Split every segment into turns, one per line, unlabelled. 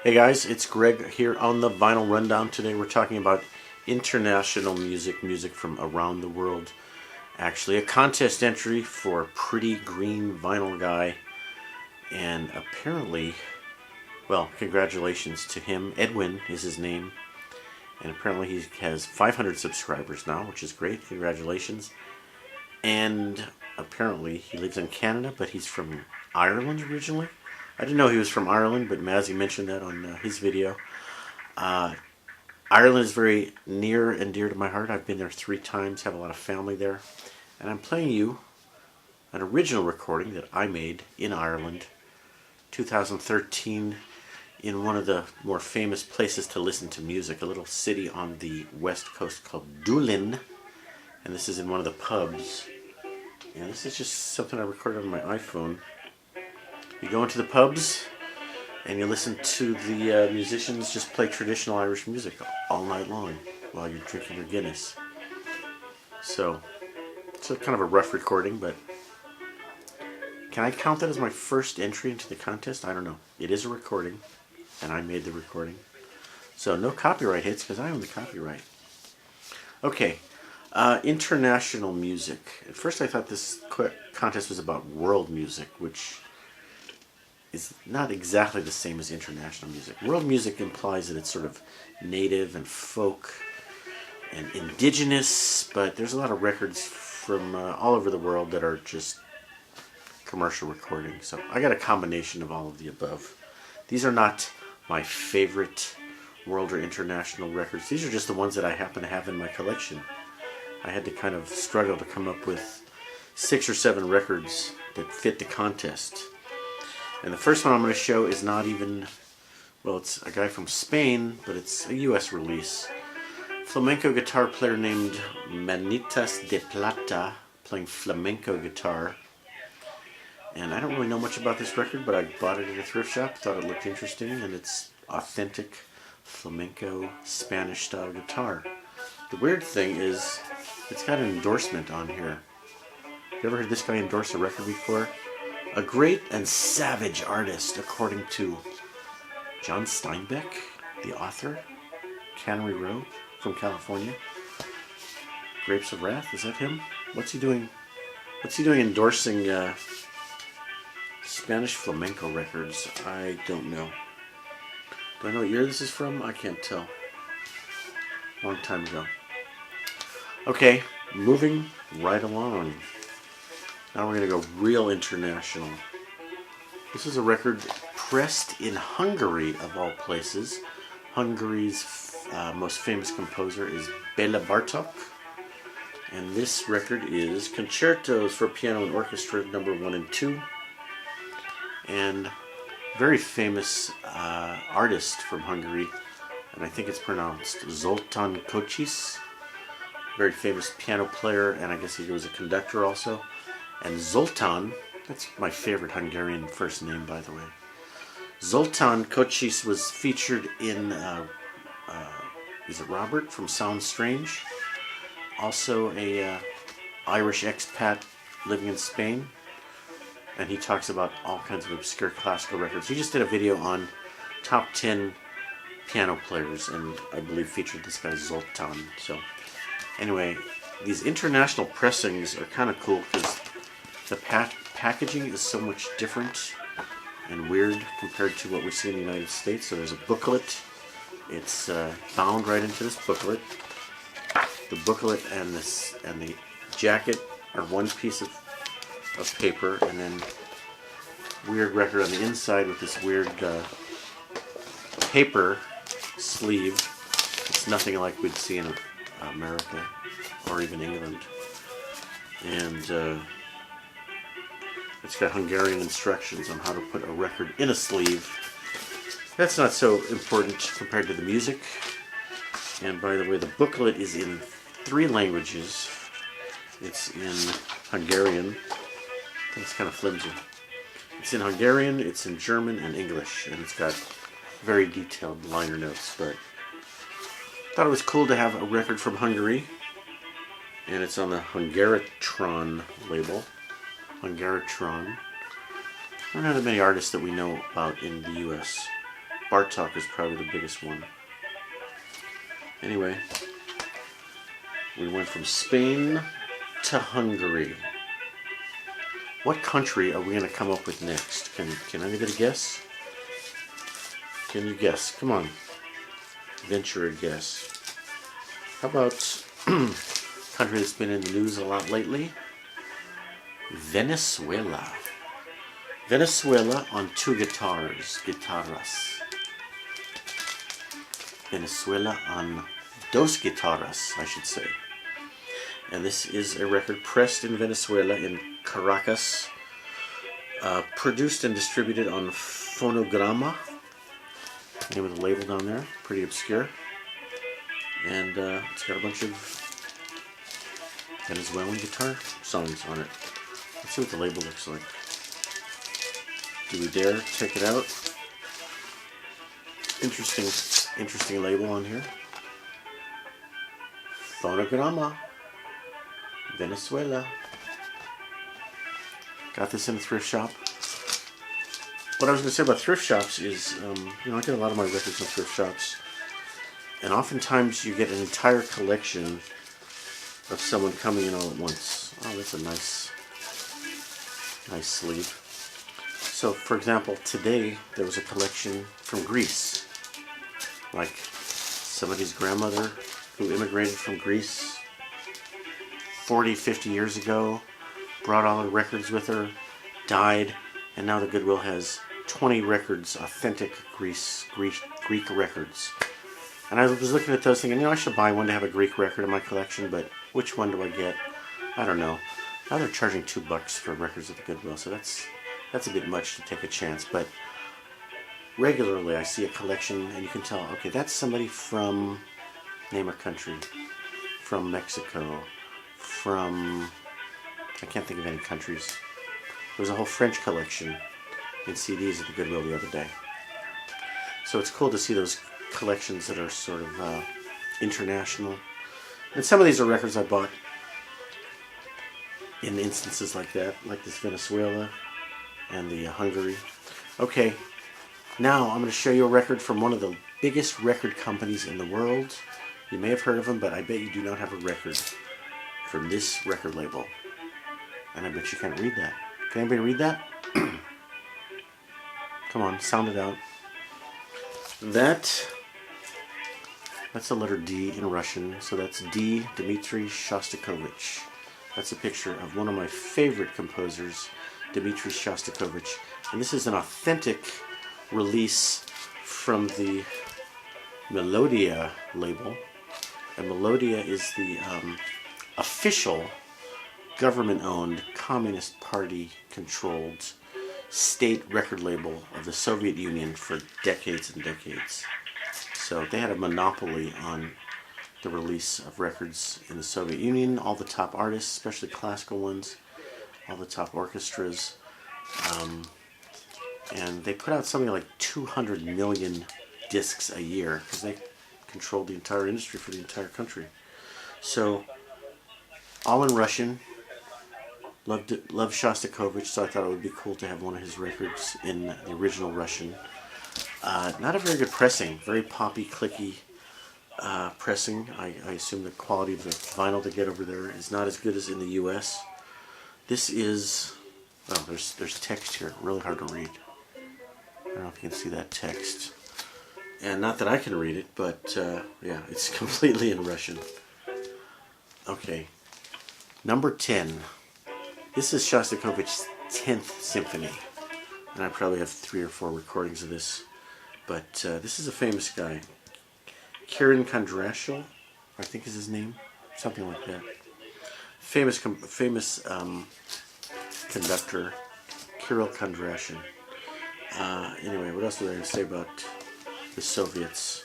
Hey guys, it's Greg here on the Vinyl Rundown. Today we're talking about international music from around the world. Actually, a contest entry for Pretty Green Vinyl Guy. And apparently, well, congratulations to him. Edwin is his name. And apparently he has 500 subscribers now, which is great. Congratulations. And apparently he lives in Canada, but he's from Ireland originally. I didn't know he was from Ireland, but Mazzy mentioned that on his video. Ireland is very near and dear to my heart. I've been there 3 times, have a lot of family there. And I'm playing you an original recording that I made in Ireland, 2013, in one of the more famous places to listen to music, a little city on the west coast called Doolin. And this is in one of the pubs. And this is just something I recorded on my iPhone. You go into the pubs and you listen to the musicians just play traditional Irish music all night long while you're drinking your Guinness. So it's kind of a rough recording, but can I count that as my first entry into the contest? I don't know. It is a recording, and I made the recording. So no copyright hits because I own the copyright. Okay, international music. At first I thought this contest was about world music, which is not exactly the same as international music. World music implies that it's sort of native and folk and indigenous, but there's a lot of records from all over the world that are just commercial recordings. So I got a combination of all of the above. These are not my favorite world or international records. These are just the ones that I happen to have in my collection. I had to kind of struggle to come up with 6 or 7 records that fit the contest. And the first one I'm going to show is not even, well, it's a guy from Spain, but it's a US release. Flamenco guitar player named Manitas de Plata, playing flamenco guitar. And I don't really know much about this record, but I bought it at a thrift shop, thought it looked interesting, and it's authentic flamenco Spanish style guitar. The weird thing is, it's got an endorsement on here. You ever heard this guy endorse a record before? A great and savage artist, according to John Steinbeck, the author, Cannery Row from California. Grapes of Wrath, is that him? What's he doing? What's he doing endorsing Spanish flamenco records? I don't know. Do I know what year this is from? I can't tell. Long time ago. Okay, moving right along. Now we're going to go real international. This is a record pressed in Hungary, of all places. Hungary's most famous composer is Béla Bartók. And this record is Concertos for Piano and Orchestra number 1 and 2. And very famous artist from Hungary, and I think it's pronounced Zoltan Kocsis. Very famous piano player, and I guess he was a conductor also. And Zoltan, that's my favorite Hungarian first name, by the way. Zoltan Kocsis was featured in, is it Robert from Sound Strange? Also a Irish expat living in Spain. And he talks about all kinds of obscure classical records. He just did a video on top 10 piano players, and I believe featured this guy Zoltan. So anyway, these international pressings are kind of cool because the packaging is so much different and weird compared to what we see in the United States. So there's a booklet. It's bound right into this booklet. The booklet and the jacket are one piece of paper, and then weird record on the inside with this weird paper sleeve. It's nothing like we'd see in America or even England. And it's got Hungarian instructions on how to put a record in a sleeve. That's not so important compared to the music. And by the way, the booklet is in 3 languages. It's in Hungarian. I think it's kind of flimsy. It's in Hungarian, it's in German, and English. And it's got very detailed liner notes. But I thought it was cool to have a record from Hungary. And it's on the Hungaritron label. Hungaritron. There are not that many artists that we know about in the US. Bartok is probably the biggest one. Anyway, we went from Spain to Hungary. What country are we going to come up with next? Can anybody guess? Can you guess? Come on. Venture a guess. How about a country that's been in the news a lot lately? Venezuela. Venezuela on two guitarras. Venezuela on dos guitarras, I should say. And this is a record pressed in Venezuela in Caracas, produced and distributed on Fonograma. Name of the label down there, pretty obscure. And it's got a bunch of Venezuelan guitar songs on it. Let's see what the label looks like. Do we dare check it out? Interesting label on here. Fonograma, Venezuela. Got this in a thrift shop. What I was going to say about thrift shops is, I get a lot of my records from thrift shops, and oftentimes you get an entire collection of someone coming in all at once. Oh, that's a nice sleeve. So, for example, today there was a collection from Greece, like somebody's grandmother who immigrated from Greece 40, 50 years ago, brought all her records with her, died, and now the Goodwill has 20 records, authentic Greek records. And I was looking at those thinking, I should buy one to have a Greek record in my collection, but which one do I get? I don't know. Now they're charging $2 for records at the Goodwill, so that's a bit much to take a chance. But regularly I see a collection and you can tell, okay, that's somebody from, name a country, from Mexico, from, I can't think of any countries. There was a whole French collection in CDs at the Goodwill the other day. So it's cool to see those collections that are sort of international. And some of these are records I bought in instances like that, like this Venezuela and the Hungary. Okay, now I'm going to show you a record from one of the biggest record companies in the world. You may have heard of them, but I bet you do not have a record from this record label. And I bet you can't read that. Can anybody read that? Come on, sound it out. That's the letter D in Russian, so that's D, Dmitri Shostakovich. That's a picture of one of my favorite composers, Dmitri Shostakovich. And this is an authentic release from the Melodia label. And Melodia is the official government-owned, Communist Party-controlled state record label of the Soviet Union for decades and decades. So they had a monopoly on the release of records in the Soviet Union. All the top artists, especially classical ones, all the top orchestras. And they put out something like 200 million discs a year because they controlled the entire industry for the entire country. So, all in Russian. Loved Shostakovich, so I thought it would be cool to have one of his records in the original Russian. Not a very good pressing, very poppy, clicky pressing. I assume the quality of the vinyl to get over there is not as good as in the U.S. This is, oh, there's text here, really hard to read. I don't know if you can see that text. And not that I can read it, but yeah, it's completely in Russian. Okay, number 10. This is Shostakovich's 10th symphony, and I probably have 3 or 4 recordings of this, but this is a famous guy. Kirill Kondrashov, I think is his name, something like that. Famous conductor, Kirill Kondrashov. Anyway, what else was I going to say about the Soviets?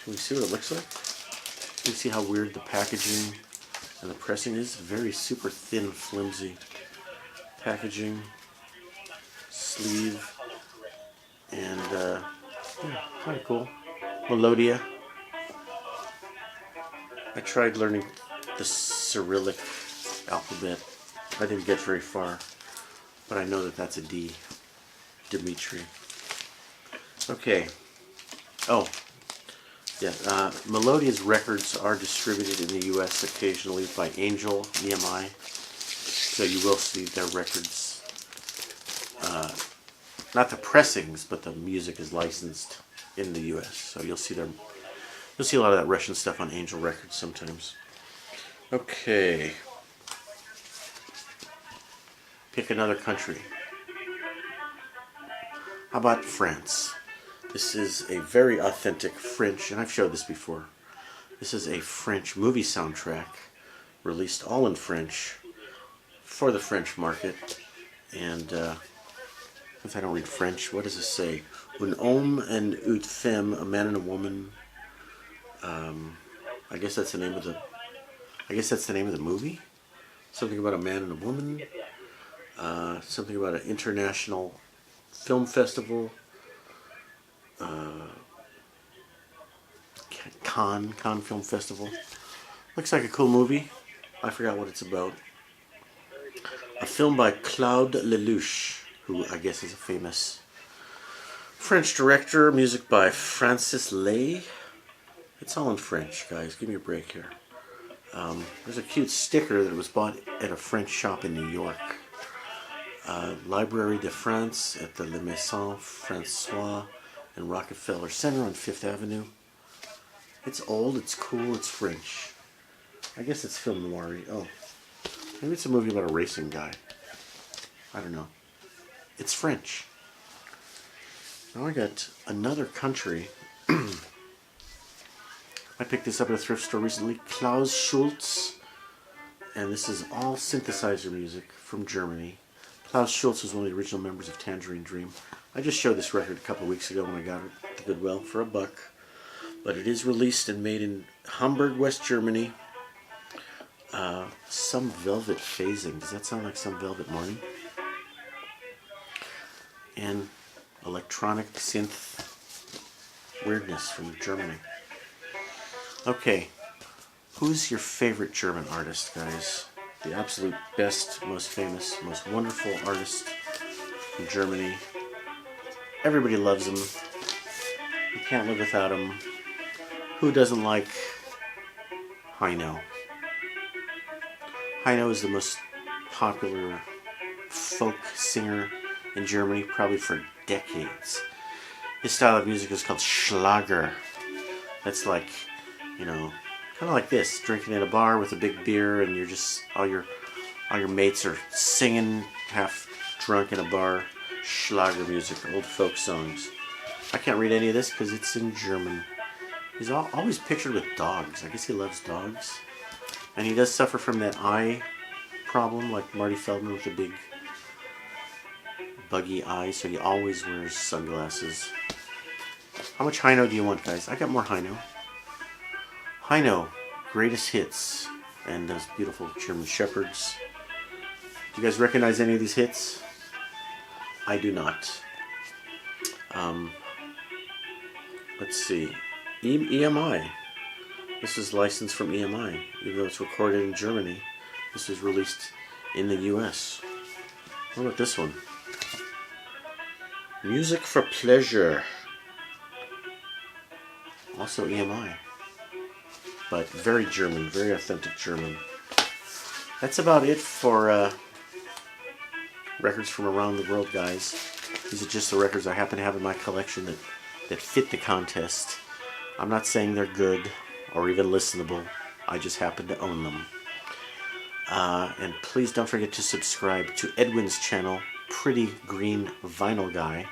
Can we see what it looks like? Can you see how weird the packaging and the pressing is? Very super thin, flimsy packaging, sleeve, and yeah, kind of cool. Melodia. I tried learning the Cyrillic alphabet. I didn't get very far, but I know that that's a D. Dmitri. Okay. Oh, yeah. Melodia's records are distributed in the U.S. occasionally by Angel EMI, so you will see their records. Not the pressings, but the music is licensed in the U.S. So you'll see them. You'll see a lot of that Russian stuff on Angel Records sometimes. Okay. Pick another country. How about France? This is a very authentic French, and I've showed this before. This is a French movie soundtrack, released all in French for the French market. And since I don't read French, what does it say? Un homme and une femme, a man and a woman. I guess that's the name of the. I guess that's the name of the movie. Something about a man and a woman. Something about an international film festival. Cannes Film Festival. Looks like a cool movie. I forgot what it's about. A film by Claude Lelouch, who I guess is a famous French director. Music by Francis Lay. It's all in French, guys. Give me a break here. There's a cute sticker that was bought at a French shop in New York. Librairie de France at the Le Maison Francois and Rockefeller Center on Fifth Avenue. It's old, it's cool, it's French. I guess it's film noir. Oh, maybe it's a movie about a racing guy. I don't know. It's French. Now I got another country. I picked this up at a thrift store recently. Klaus Schulze. And this is all synthesizer music from Germany. Klaus Schulze is one of the original members of Tangerine Dream. I just showed this record a couple weeks ago when I got it at the Goodwill for $1. But it is released and made in Hamburg, West Germany. Some Velvet Phasing. Does that sound like Some Velvet Morning? And electronic synth weirdness from Germany. Okay, who's your favorite German artist, guys? The absolute best, most famous, most wonderful artist from Germany. Everybody loves him. You can't live without him. Who doesn't like Heino? Heino is the most popular folk singer in Germany, probably for decades. His style of music is called Schlager. That's like, you know, kind of like this, drinking at a bar with a big beer, and you're just all your mates are singing half drunk in a bar. Schlager music, old folk songs. I can't read any of this because it's in German. He's always pictured with dogs. I guess he loves dogs. And he does suffer from that eye problem, like Marty Feldman with the big buggy eye, so he always wears sunglasses. How much Heino do you want, guys? I got more Heino. Heino, greatest hits, and those beautiful German Shepherds. Do you guys recognize any of these hits? I do not. Let's see. EMI. This is licensed from EMI, even though it's recorded in Germany. This was released in the US. What about this one? Music for Pleasure. Also EMI. But very German, very authentic German. That's about it for records from around the world, guys. These are just the records I happen to have in my collection that fit the contest. I'm not saying they're good or even listenable. I just happen to own them. And please don't forget to subscribe to Edwin's channel, Pretty Green Vinyl Guy.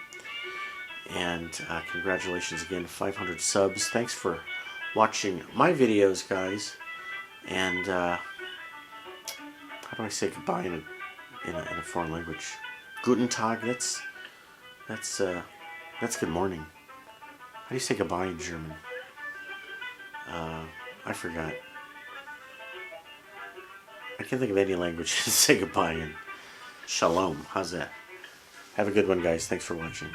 And congratulations again, 500 subs. Thanks for watching my videos, guys. And how do I say goodbye in a foreign language? Guten Tag. That's good morning. How do you say goodbye in German? I forgot. I can't think of any language to say goodbye in. Shalom. How's that? Have a good one, guys. Thanks for watching.